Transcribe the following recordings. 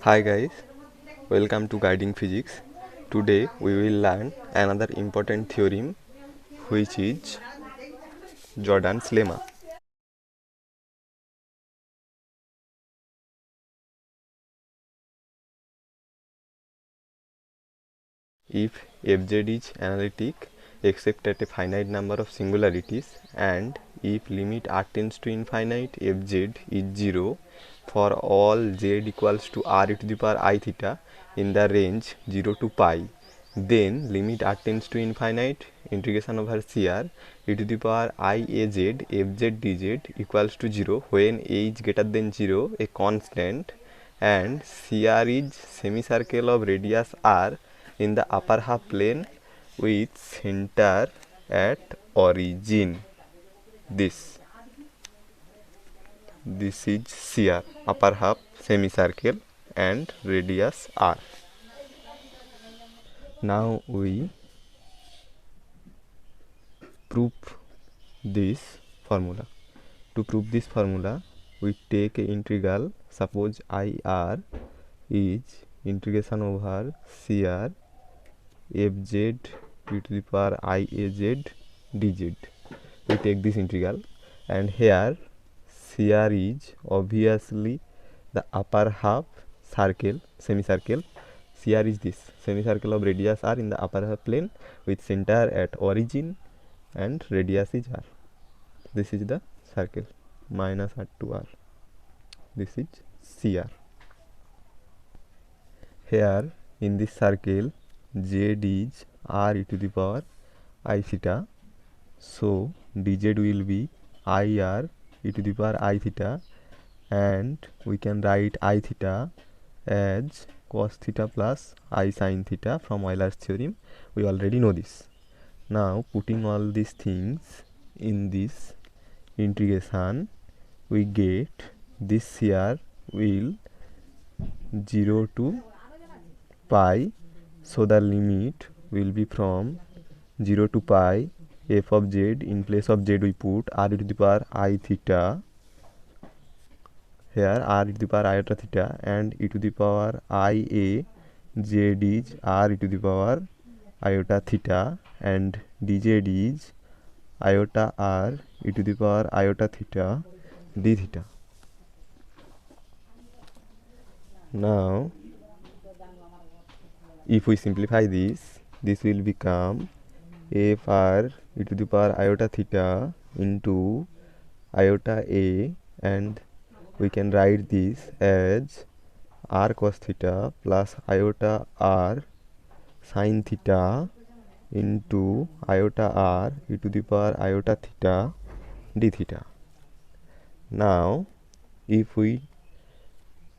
Hi guys, welcome to Guiding Physics. Today we will learn another important theorem which is Jordan's lemma. If fz is analytic except at a finite number of singularities and if limit r tends to infinite fz is 0 for all z equals to r e to the power I theta in the range 0 to pi, then limit r tends to infinite integration over cr e to the power I a z fz dz equals to 0 when a is greater than 0, a constant, and cr is semicircle of radius r in the upper half plane with center at origin. This is CR, upper half semicircle and radius r. Now we prove this formula. To prove this formula, we take a integral. Suppose IR is integration over CR fz e to the power IAZ dz. We take this integral, and here CR is obviously the upper half circle, semicircle. CR is this semicircle of radius r in the upper half plane with center at origin and radius is r. This is the circle minus r to r. This is CR. Here in this circle z is r e to the power I theta, so dz will be ir e to the power I theta, and we can write I theta as cos theta plus I sin theta from Euler's theorem. We already know this. Now putting all these things in this integration, we get this CR will 0 to pi, so the limit will be from 0 to pi f of z. In place of z we put r e to the power I theta, here r e to the power iota theta, and e to the power I a z is r e to the power iota theta, and dz is iota r e to the power iota theta d theta. Now if we simplify this, this will become fr e to the power iota theta into iota a, and we can write this as r cos theta plus iota r sin theta into iota r e to the power iota theta d theta. Now if we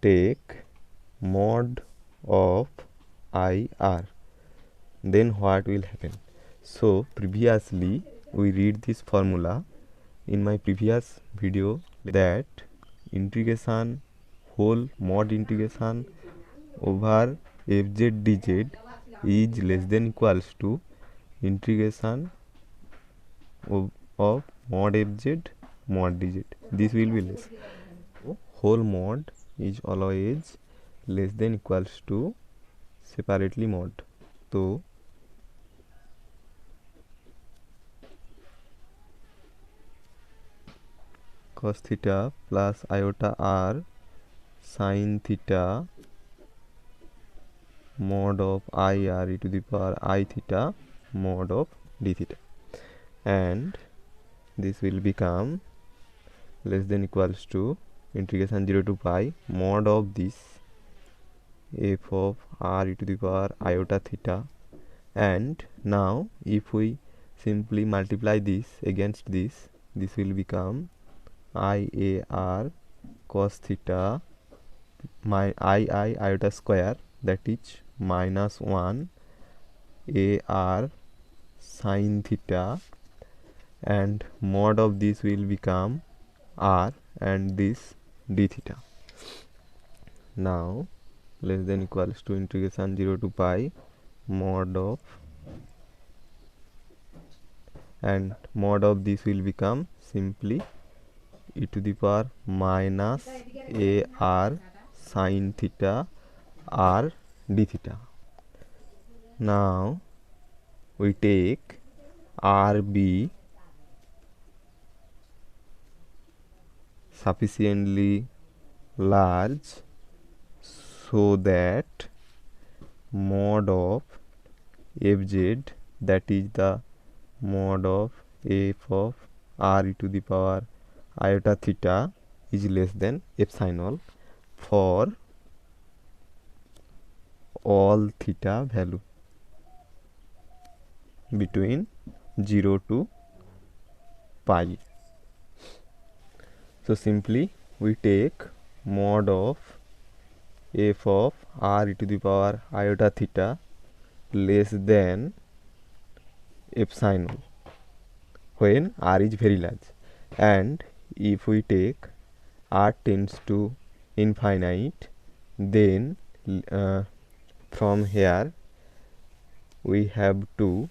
take mod of IR, then what will happen? So previously we read this formula in my previous video, that integration whole mod integration over fz dz is less than equals to integration of mod fz mod dz. This will be less. Whole mod is always less than equals to separately mod. So cos theta plus iota r sin theta mod of ir e to the power I theta mod of d theta, and this will become less than equals to integration 0 to pi mod of this f of r e to the power iota theta. And now if we simply multiply this against this, this will become IAR cos theta II iota square, that is minus 1 AR sin theta, and mod of this will become R and this d theta. Now less than equals to integration 0 to pi mod of, and mod of this will become simply e to the power minus AR sin theta r d theta. Now we take RB sufficiently large so that mod of fz, that is the mod of f of r e to the power iota theta, is less than epsilon for all theta value between 0 to pi. So simply we take mod of f of r e to the power iota theta less than epsilon when r is very large, and if we take r tends to infinite, then from here we have to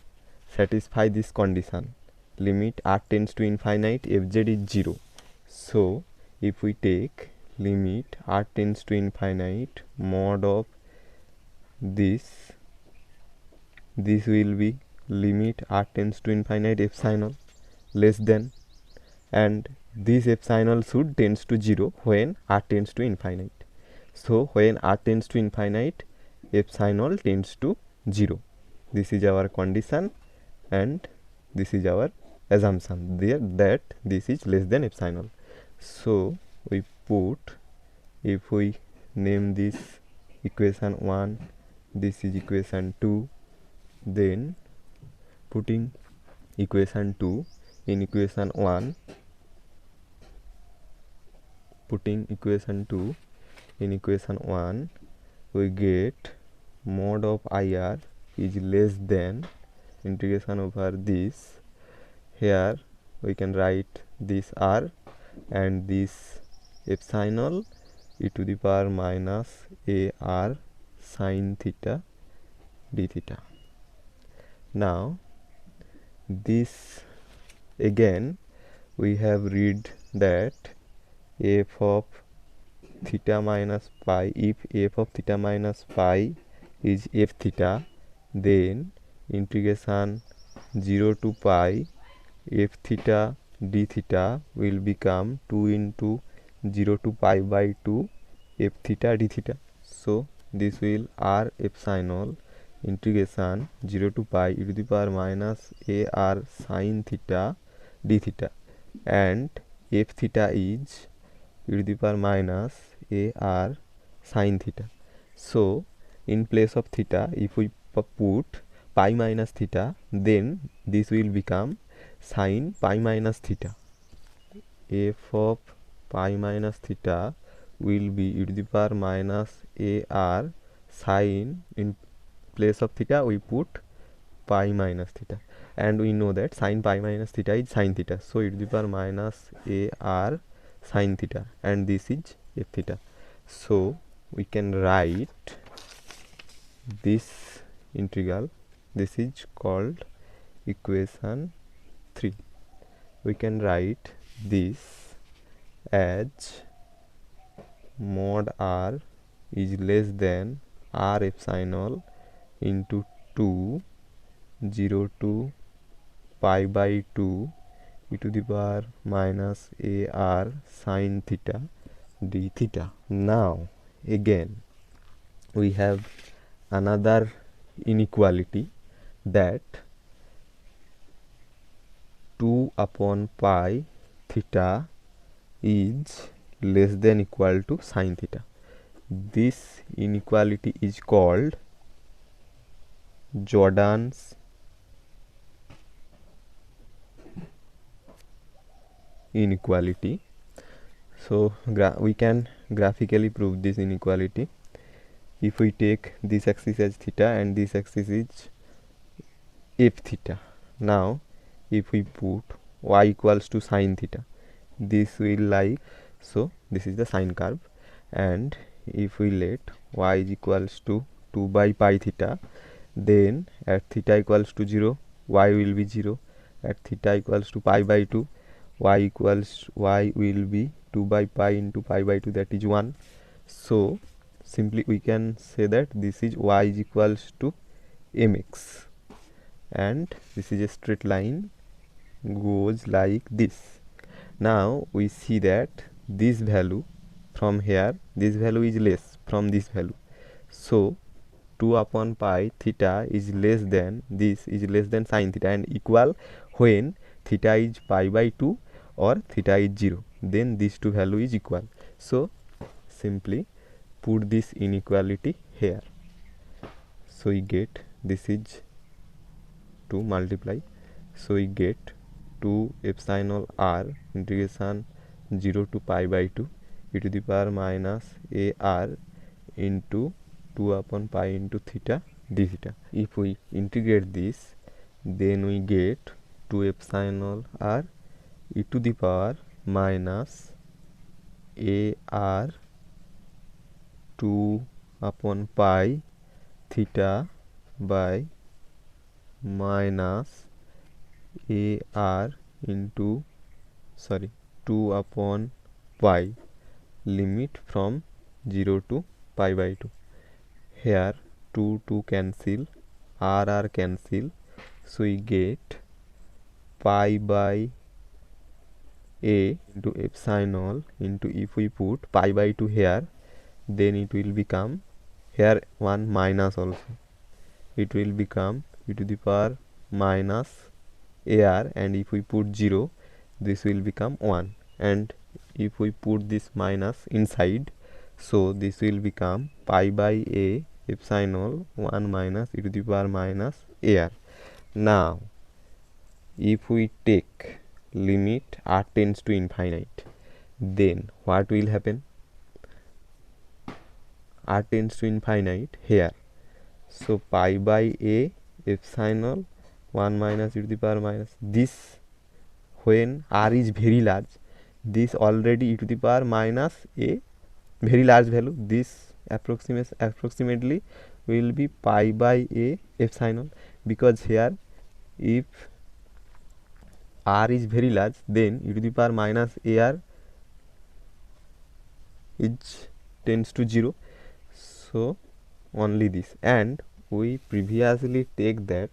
satisfy this condition, limit r tends to infinite fz is 0. So if we take limit r tends to infinite mod of this will be limit r tends to infinite epsilon less than, and this epsilon should tends to 0 when r tends to infinite. So when r tends to infinite, epsilon tends to 0. This is our condition and this is our assumption there that this is less than epsilon. So we put, if we name this equation 1, this is equation 2, then putting equation 2 in equation 1, putting equation 2 in equation 1, we get mod of IR is less than integration over this. Here we can write this R and this epsilon e to the power minus AR sine theta d theta. Now this again we have read that f of theta minus pi, if f of theta minus pi is f theta, then integration 0 to pi f theta d theta will become 2 into 0 to pi by 2 f theta d theta. So this will r epsilon integration 0 to pi e to the power minus AR sine theta d theta, and f theta is e to the power minus AR sine theta. So in place of theta, if we put pi minus theta, then this will become sine pi minus theta. F of pi minus theta will be e to the power minus AR sine, in place of theta we put pi minus theta, and we know that sine pi minus theta is sine theta. So e to the power minus AR sine theta, and this is f theta. So we can write this integral, this is called equation 3. We can write this as mod r is less than r epsilon into 2 0 to pi by 2 e to the power minus AR sine theta d theta. Now again we have another inequality, that 2 upon pi theta is less than equal to sine theta. This inequality is called Jordan's inequality. So we can graphically prove this inequality. If we take this axis as theta and this axis is f theta, now if we put y equals to sine theta, this will like so, this is the sine curve, and if we let y is equals to 2 by pi theta, then at theta equals to 0 y will be 0, at theta equals to pi by 2 y will be 2 by pi into pi by 2, that is 1. So simply we can say that this is y is equals to mx, and this is a straight line goes like this. Now we see that this value from here, this value is less from this value, so 2 upon pi theta is less than, this is less than sine theta and equal when theta is pi by 2 or theta is 0, then these two value is equal. So simply put this inequality here, so we get this is 2 multiply, so we get 2 epsilon r integration 0 to pi by 2 e to the power minus a r into 2 upon pi into theta d theta. If we integrate this, then we get 2 epsilon r e to the power minus a r 2 upon pi theta by minus a r into 2 upon pi limit from 0 to pi by 2. Here 2 cancel, r cancel, so we get pi by a into epsilon into, if we put pi by 2 here, then it will become here 1 minus also, it will become e to the power minus ar, and if we put 0 this will become 1, and if we put this minus inside, so this will become pi by a epsilon 1 minus e to the power minus ar. Now if we take limit r tends to infinite, then what will happen? R tends to infinite here, so pi by a epsilon 1 minus e to the power minus this, when r is very large, this already e to the power minus a very large value, this approximately will be pi by a epsilon, because here if r is very large, then e to the power minus ar is tends to 0, so only this. And we previously take that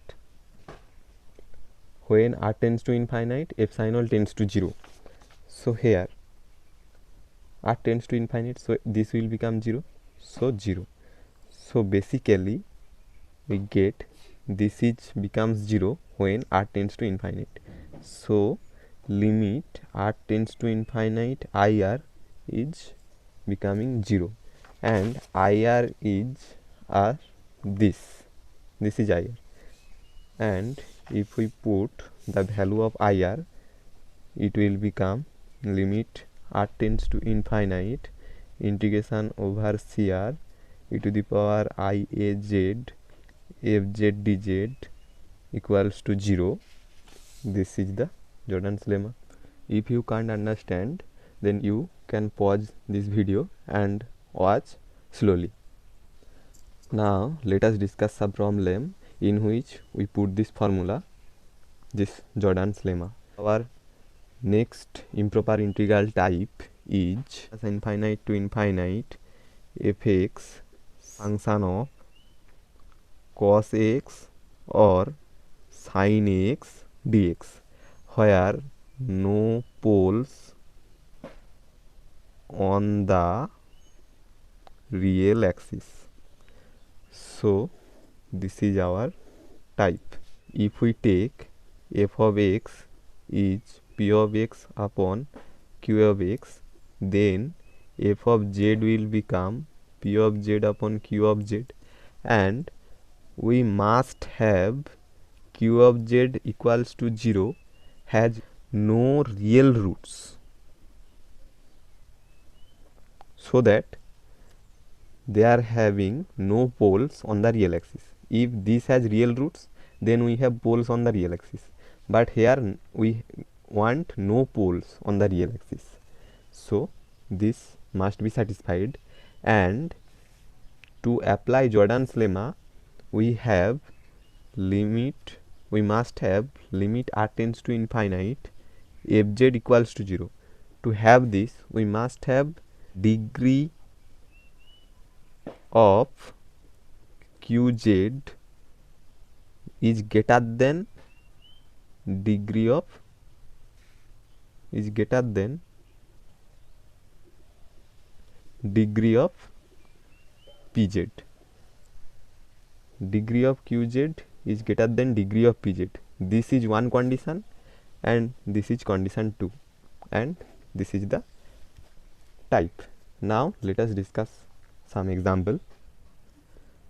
when r tends to infinite, epsilon tends to 0, so here r tends to infinite, so this will become 0, so 0. So basically we get this is becomes 0 when r tends to infinite, so limit r tends to infinite ir is becoming 0, and ir is this is ir, and if we put the value of ir, it will become limit r tends to infinite integration over cr e to the power iaz fz dz equals to 0. This is the Jordan's lemma. If you can't understand, then you can pause this video and watch slowly. Now let us discuss a problem in which we put this formula, this Jordan's lemma. Our next improper integral type is infinite to infinite fx function of cos x or sin x dx, where no poles on the real axis. So this is our type. If we take f of x is p of x upon q of x, then f of z will become p of z upon q of z, and we must have q of z equals to 0 has no real roots, so that they are having no poles on the real axis. If this has real roots, then we have poles on the real axis, but here we want no poles on the real axis, so this must be satisfied. And to apply Jordan's lemma, we have limit, we must have limit r tends to infinite fz equals to 0. To have this, we must have degree of qz is greater than degree of pz. Degree of qz is greater than degree of pz. This is one condition and this is condition 2, and this is the type. Now let us discuss some example.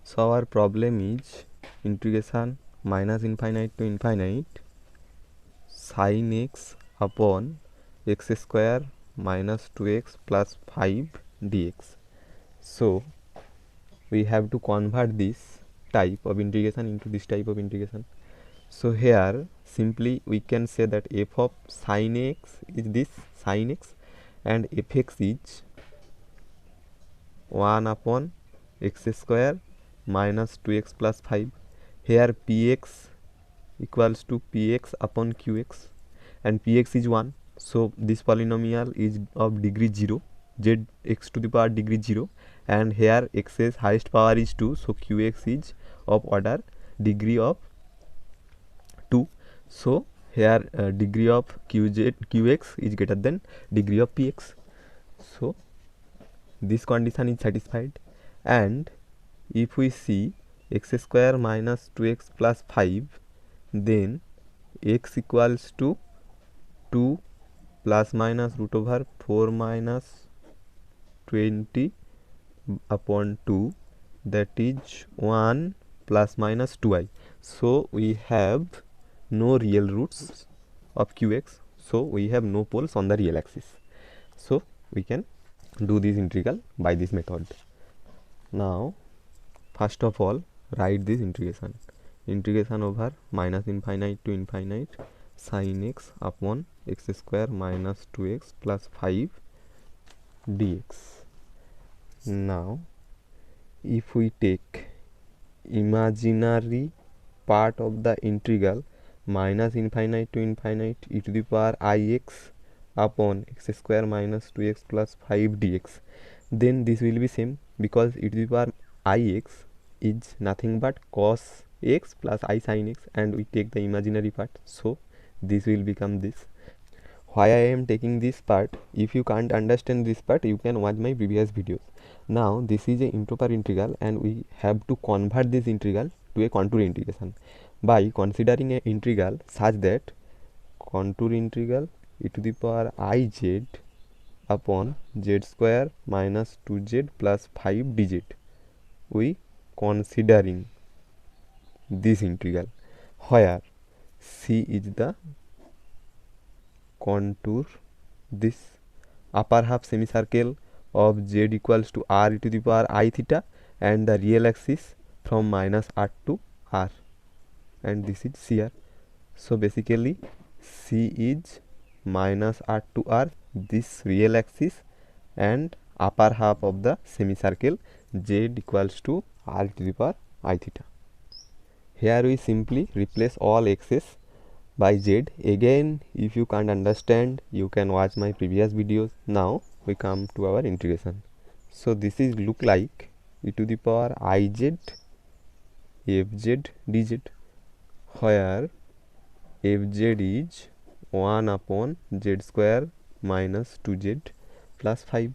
So our problem is integration minus infinite to infinite sine x upon x square minus 2x plus 5 dx. So we have to convert this type of integration into this type of integration. So here simply we can say that f of sine x is this sine x and fx is 1 upon x square minus 2x plus 5. Here px equals to px upon qx and px is 1. So this polynomial is of degree 0, z x to the power degree 0, and here x's highest power is 2, so qx is of order degree of 2. So here degree of qx is greater than degree of px. So this condition is satisfied, and if we see x square minus 2x plus 5, then x equals to 2 plus minus root over 4 minus 20 upon 2, that is 1 plus minus 2i. So we have no real roots of qx, so we have no poles on the real axis. So we can do this integral by this method. Now first of all write this integration over minus infinite to infinite sine x upon x square minus 2x plus 5 dx. Now if we take imaginary part of the integral minus infinite to infinite e to the power ix upon x square minus 2x plus 5 dx, then this will be same, because e to the power ix is nothing but cos x plus I sin x, and we take the imaginary part, so this will become this. Why I am taking this part? If you can't understand this part, you can watch my previous videos. Now this is a improper integral, and we have to convert this integral to a contour integration by considering an integral such that contour integral e to the power iz upon z square minus 2z plus 5 dz. We considering this integral where c is the contour, this upper half semicircle of z equals to r e to the power I theta, and the real axis from minus r to r, and this is cr. So basically c is minus r to r, this real axis, and upper half of the semicircle z equals to r to the power I theta. Here we simply replace all x's by z. Again, if you can't understand, you can watch my previous videos. Now we come to our integration. So this is look like e to the power iz fz dz, where fz is 1 upon z square minus 2z plus 5.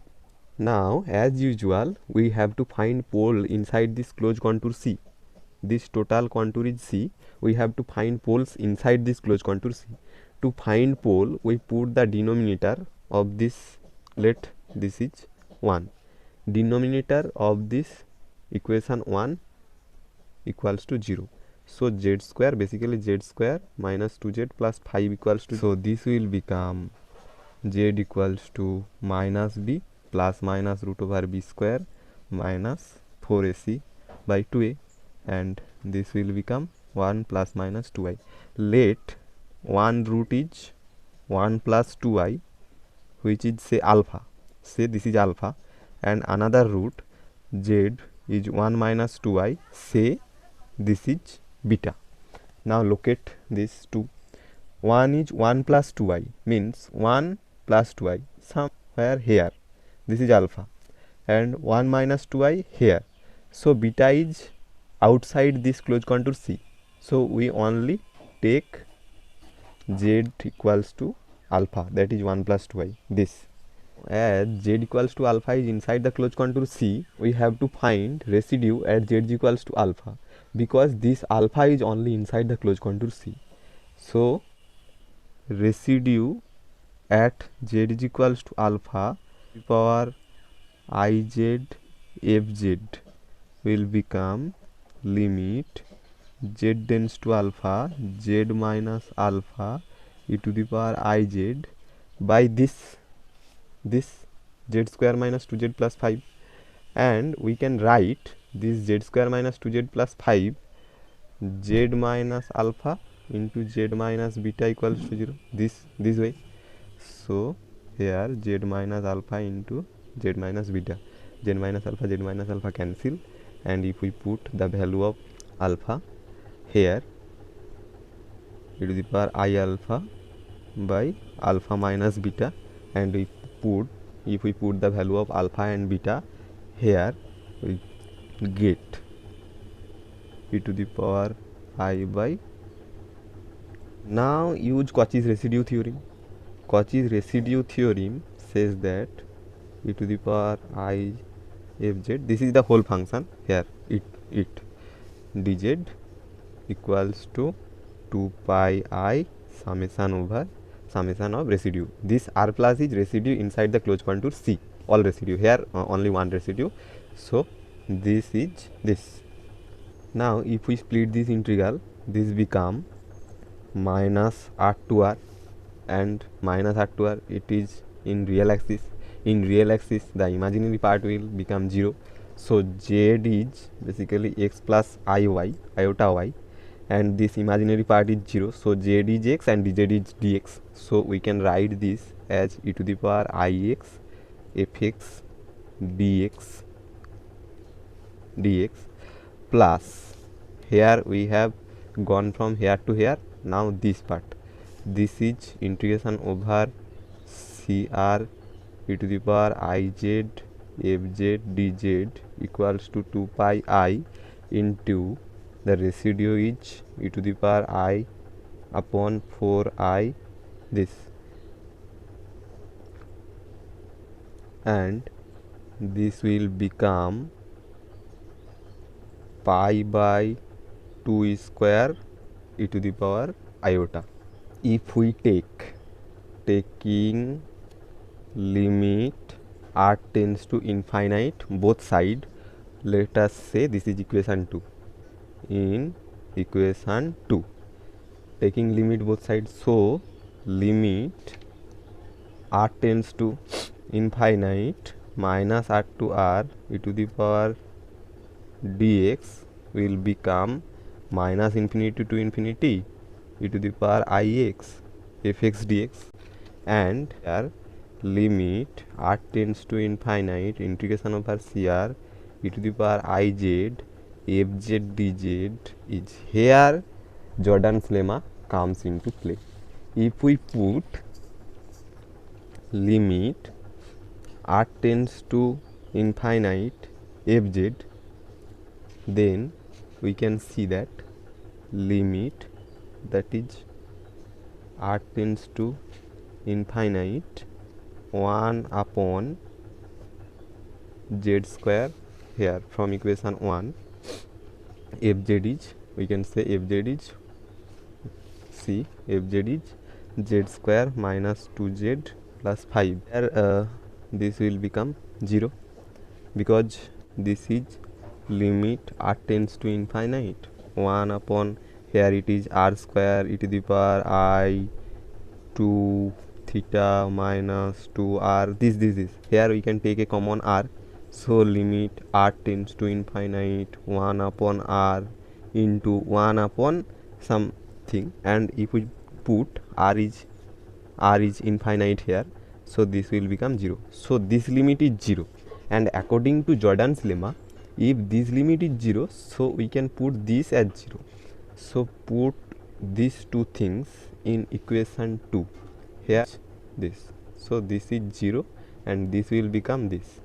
Now as usual we have to find pole inside this closed contour C. This total contour is C. We have to find poles inside this closed contour C. To find pole, we put the denominator of this, let this is 1. Denominator of this equation 1 equals to 0. So z square, basically z square minus 2z plus 5 equals to, so this will become z equals to minus b plus minus root over b square minus 4ac by 2a, and this will become 1 plus minus 2i. Let one root is 1 plus 2i, which is say alpha, say this is alpha, and another root z is 1 minus 2i, say this is beta. Now locate these two. One is 1 plus 2i, means 1 plus 2i somewhere here, this is alpha, and 1 minus 2i here, So beta is outside this closed contour C. So we only take z equals to alpha, that is 1 plus 2i. This, as z equals to alpha is inside the closed contour C, we have to find residue at z equals to alpha, because this alpha is only inside the closed contour C. So residue at z is equals to alpha power iz fz will become limit z tends to alpha z minus alpha e to the power iz by this z square minus 2z plus 5, and we can write this z square minus 2z plus 5 z minus alpha into z minus beta equals to 0, this way. So here z minus alpha into z minus beta, z minus alpha cancel, and if we put the value of alpha here, e to the power I alpha by alpha minus beta, and if we put the value of alpha and beta here, we get e to the power I by. Now use Cauchy's residue theorem. Cauchy's residue theorem says that e to the power I fz, this is the whole function here, it dz equals to 2 pi I summation over summation of residue. This r plus is residue inside the closed contour C, all residue here, only one residue. So this is this. Now if we split this integral, this become minus r to r, and minus r to r, it is in real axis. In real axis the imaginary part will become 0. So z is basically x plus iy, iota y, and this imaginary part is 0. So z is x and dz is dx. So we can write this as e to the power ix fx dx plus, here we have gone from here to here. Now this part, this is integration over cr e to the power iz fz dz equals to 2 pi I into the residue is e to the power I upon 4i this, and this will become pi by 2 square e to the power iota. If we taking limit r tends to infinite both side, let us say this is equation 2. In equation 2, taking limit both sides, so limit r tends to infinite minus r to r e to the power dx will become minus infinity to infinity e to the power ix fx dx, and here limit r tends to infinite integration over cr e to the power iz fz dz is here Jordan's lemma comes into play. If we put limit r tends to infinite fz, then we can see that limit, that is r tends to infinite 1 upon z square, here from equation 1 fz is, we can say fz is fz is z square minus 2z plus 5. Here this will become 0, because this is limit r tends to infinite 1 upon, here it is r square e to the power I 2 theta minus 2r, this is, here we can take a common r. So limit r tends to infinite 1 upon r into 1 upon something, and if we put r is infinite here, so this will become 0. So this limit is 0, and according to Jordan's lemma, if this limit is 0, so we can put this as 0. So put these two things in equation 2, here this, so this is 0 and this will become this.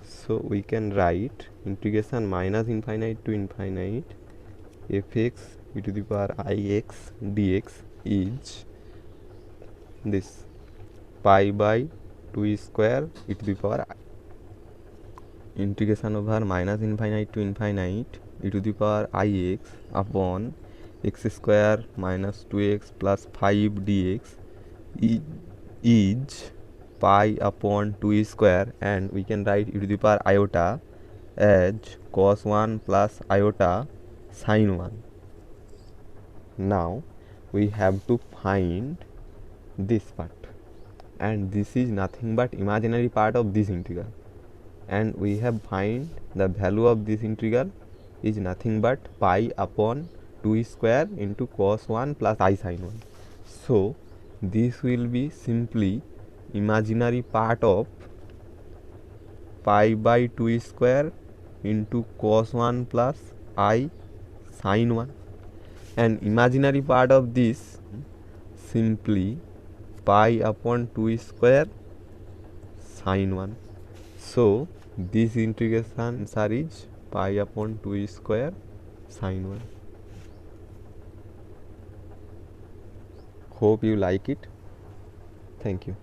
So we can write integration minus infinite to infinite fx e to the power ix dx is this pi by 2 square e to the power integration over minus infinite to infinite e to the power ix upon x square minus 2x plus 5 dx is pi upon 2 square, and we can write e to the power iota as cos 1 plus iota sine 1. Now we have to find this part, and this is nothing but imaginary part of this integral, and we have find the value of this integral is nothing but pi upon 2 square into cos 1 plus I sin 1. So this will be simply imaginary part of pi by 2 square into cos 1 plus I sin 1, and imaginary part of this simply pi upon 2 square sin 1. So this integration answer is pi upon 2 square sin 1. Hope you like it. Thank you.